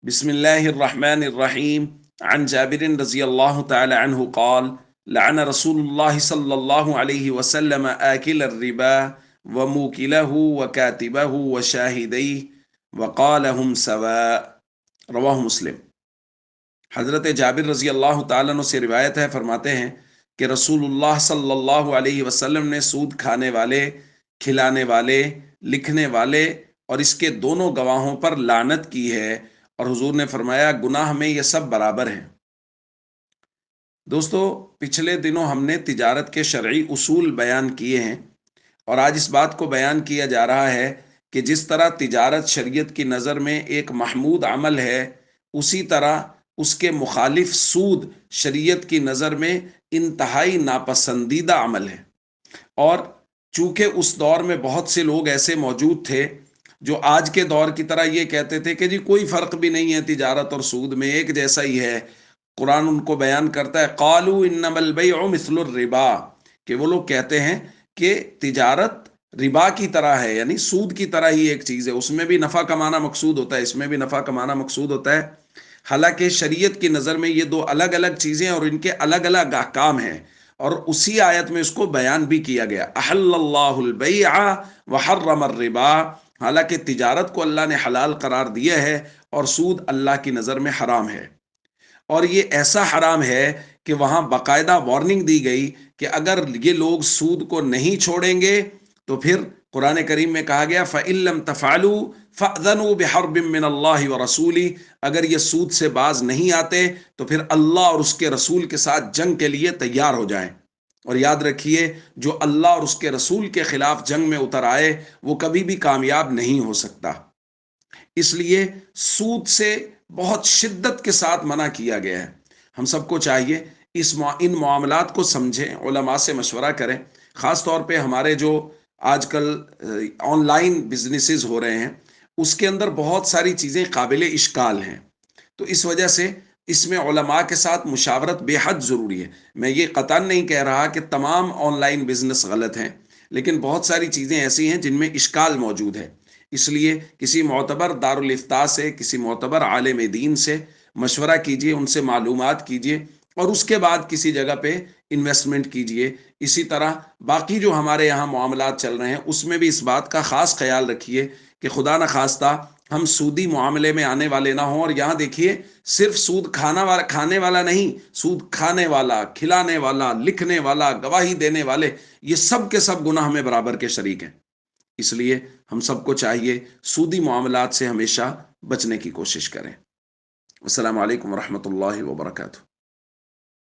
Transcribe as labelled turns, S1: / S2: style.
S1: بسم الله الرحمن الرحيم. عن جابر رضي الله تعالى عنه قال: لعن رسول الله صلى الله عليه وسلم آكل الربا وموكله وكاتبه وشاهديه وقال هم سواء. رواہ مسلم۔ حضرت جابر رضی اللہ تعالیٰ عنہ سے روایت ہے، فرماتے ہیں کہ رسول اللہ صلی اللہ علیہ وسلم نے سود کھانے والے، کھلانے والے، لکھنے والے اور اس کے دونوں گواہوں پر لعنت کی ہے، اور حضور نے فرمایا گناہ میں یہ سب برابر ہیں۔ دوستو، پچھلے دنوں ہم نے تجارت کے شرعی اصول بیان کیے ہیں، اور آج اس بات کو بیان کیا جا رہا ہے کہ جس طرح تجارت شریعت کی نظر میں ایک محمود عمل ہے، اسی طرح اس کے مخالف سود شریعت کی نظر میں انتہائی ناپسندیدہ عمل ہے۔ اور چونکہ اس دور میں بہت سے لوگ ایسے موجود تھے جو آج کے دور کی طرح یہ کہتے تھے کہ جی کوئی فرق بھی نہیں ہے، تجارت اور سود میں ایک جیسا ہی ہے۔ قرآن ان کو بیان کرتا ہے قالوا انما البیع مثل الربا، کہ وہ لوگ کہتے ہیں کہ تجارت ربا کی طرح ہے، یعنی سود کی طرح ہی ایک چیز ہے، اس میں بھی نفع کمانا مقصود ہوتا ہے، اس میں بھی نفع کمانا مقصود ہوتا ہے۔ حالانکہ شریعت کی نظر میں یہ دو الگ الگ چیزیں اور ان کے الگ الگ احکام ہیں، اور اسی آیت میں اس کو بیان بھی کیا گیا، احل اللہ البیع وحرم الربا۔ حالانکہ تجارت کو اللہ نے حلال قرار دیا ہے اور سود اللہ کی نظر میں حرام ہے، اور یہ ایسا حرام ہے کہ وہاں باقاعدہ وارننگ دی گئی کہ اگر یہ لوگ سود کو نہیں چھوڑیں گے تو پھر قرآن کریم میں کہا گیا فَإِن لَمْ تَفْعَلُوا فَأْذَنُوا بِحَرْبٍ مِّنَ اللَّهِ وَرَسُولِهِ، اگر یہ سود سے باز نہیں آتے تو پھر اللہ اور اس کے رسول کے ساتھ جنگ کے لیے تیار ہو جائیں۔ اور یاد رکھیے، جو اللہ اور اس کے رسول کے خلاف جنگ میں اتر آئے وہ کبھی بھی کامیاب نہیں ہو سکتا۔ اس لیے سود سے بہت شدت کے ساتھ منع کیا گیا ہے۔ ہم سب کو چاہیے ان معاملات کو سمجھیں، علماء سے مشورہ کریں، خاص طور پہ ہمارے جو آج کل آن لائن بزنسز ہو رہے ہیں، اس کے اندر بہت ساری چیزیں قابل اشکال ہیں، تو اس وجہ سے اس میں علماء کے ساتھ مشاورت بے حد ضروری ہے۔ میں یہ قطعاً نہیں کہہ رہا کہ تمام آن لائن بزنس غلط ہیں، لیکن بہت ساری چیزیں ایسی ہیں جن میں اشکال موجود ہے۔ اس لیے کسی معتبر دارالافتاء سے، کسی معتبر عالم دین سے مشورہ کیجئے، ان سے معلومات کیجئے، اور اس کے بعد کسی جگہ پہ انویسٹمنٹ کیجئے۔ اسی طرح باقی جو ہمارے یہاں معاملات چل رہے ہیں اس میں بھی اس بات کا خاص خیال رکھیے کہ خدا نخواستہ ہم سودی معاملے میں آنے والے نہ ہوں۔ اور یہاں دیکھیے، صرف سود کھانے والا نہیں، سود کھانے والا، کھلانے والا، لکھنے والا، گواہی دینے والے، یہ سب کے سب گناہ میں برابر کے شریک ہیں۔ اس لیے ہم سب کو چاہیے سودی معاملات سے ہمیشہ بچنے کی کوشش کریں۔ السلام علیکم ورحمۃ اللہ وبرکاتہ۔